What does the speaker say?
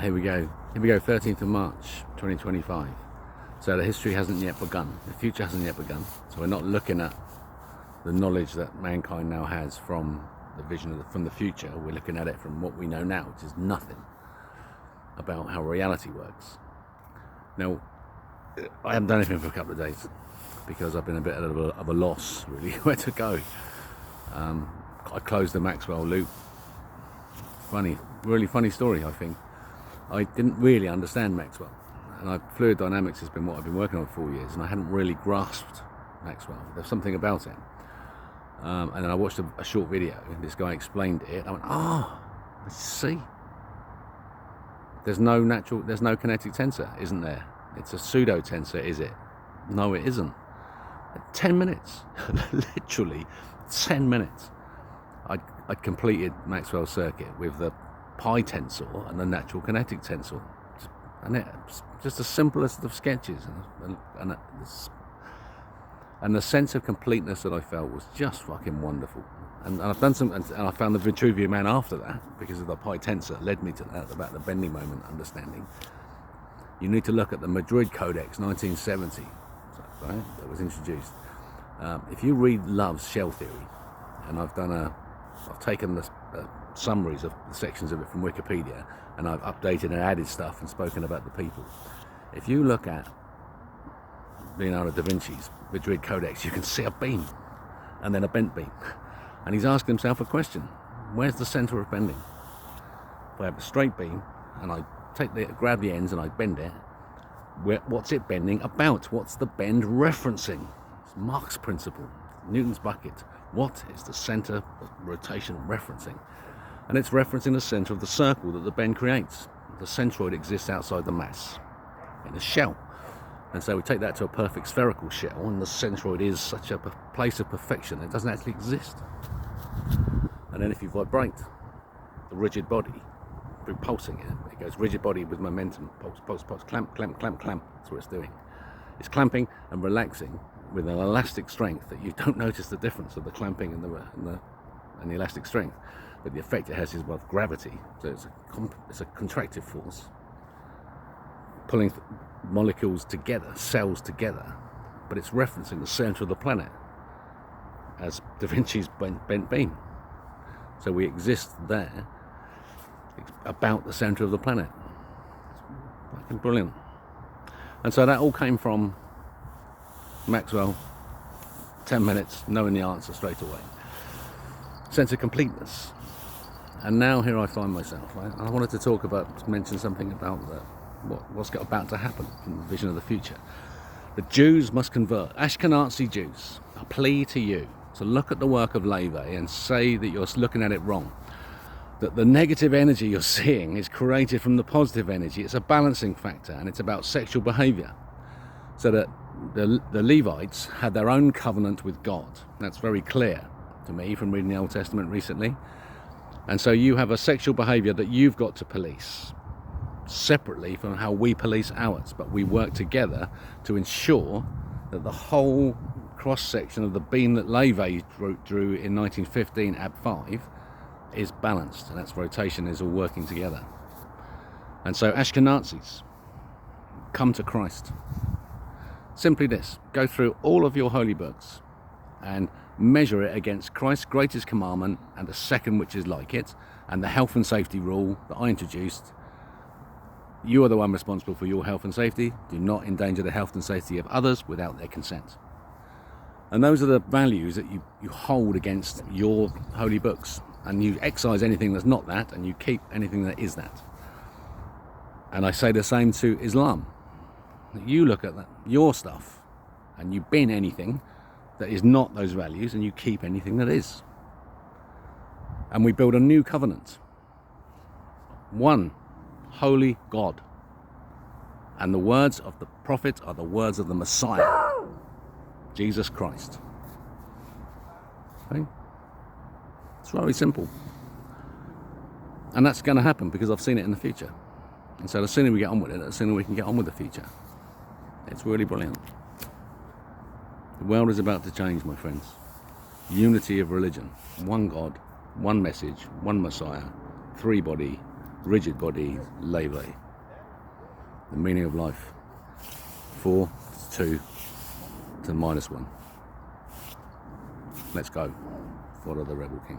Here we go. 13th of March, 2025. So the history hasn't yet begun. The future hasn't yet begun. So we're not looking at the knowledge that mankind now has from the vision from the future. We're looking at it from what we know now, which is nothing about how reality works. Now, I haven't done anything for a couple of days because I've been a bit of a loss, really, where to go. I closed the Maxwell loop. Really funny story, I think. I didn't really understand Maxwell, and fluid dynamics has been what I've been working on for 4 years, and I hadn't really grasped Maxwell. There's something about it. And then I watched a short video, and this guy explained it. I went, I see. There's no kinetic tensor, isn't there? It's a pseudo tensor, is it? No, it isn't. 10 minutes, literally 10 minutes. I'd completed Maxwell's circuit with the pi tensor and the natural kinetic tensor, and it's just the simplest of sketches, and the sense of completeness that I felt was just fucking wonderful. And I've done some, and I found the Vitruvian Man after that, because of the pi tensor led me to that, about the bending moment understanding. You need to look at the Madrid Codex 1970, right, that was introduced. If you read Love's shell theory, and I've taken the summaries of the sections of it from Wikipedia, and I've updated and added stuff and spoken about the people. If you look at Leonardo da Vinci's Madrid Codex, you can see a beam, and then a bent beam. And he's asking himself a question: where's the center of bending? If I have a straight beam, and I grab the ends and I bend it, what's it bending about? What's the bend referencing? It's Mach's principle, Newton's bucket. What is the center of rotation referencing? And it's referencing the center of the circle that the bend creates. The centroid exists outside the mass, in a shell. And so we take that to a perfect spherical shell, and the centroid is such a place of perfection, it doesn't actually exist. And then if you vibrate the rigid body through pulsing it goes rigid body with momentum, pulse, clamp. That's what it's doing. It's clamping and relaxing with an elastic strength that you don't notice the difference of the clamping and the elastic strength, but the effect it has is with gravity. So it's a contractive force pulling molecules together, cells together, but it's referencing the center of the planet as Da Vinci's bent beam. So we exist there, about the center of the planet. It's fucking brilliant. And so that all came from Maxwell, 10 minutes, knowing the answer straight away. Sense of completeness. And now here I find myself, right? I wanted to mention something about what's about to happen in the vision of the future. The Jews must convert. Ashkenazi Jews, a plea to you to look at the work of Leve and say that you're looking at it wrong. That the negative energy you're seeing is created from the positive energy. It's a balancing factor, and it's about sexual behavior. So that the Levites had their own covenant with God. That's very clear to me from reading the Old Testament recently. And so you have a sexual behavior that you've got to police separately from how we police ours, but we work together to ensure that the whole cross-section of the beam that Leve drew in 1915 ab 5 is balanced, and that's rotation is all working together. And so Ashkenazis, come to Christ. Simply this: go through all of your holy books and measure it against Christ's greatest commandment and the second which is like it, and the health and safety rule that I introduced. You are the one responsible for your health and safety. Do not endanger the health and safety of others without their consent. And those are the values that you hold against your holy books, and you excise anything that's not that, and you keep anything that is that. And I say the same to Islam. You look at your stuff, and you bin anything that is not those values, and you keep anything that is. And we build a new covenant. One holy God. And the words of the prophet are the words of the Messiah, Jesus Christ. Okay? It's very simple. And that's going to happen because I've seen it in the future. And so the sooner we get on with it, the sooner we can get on with the future. It's really brilliant. The world is about to change, my friends. Unity of religion. One God, one message, one Messiah, three body, rigid body, leve. The meaning of life. 4 to 2 to -1. Let's go. Follow the Rebel King.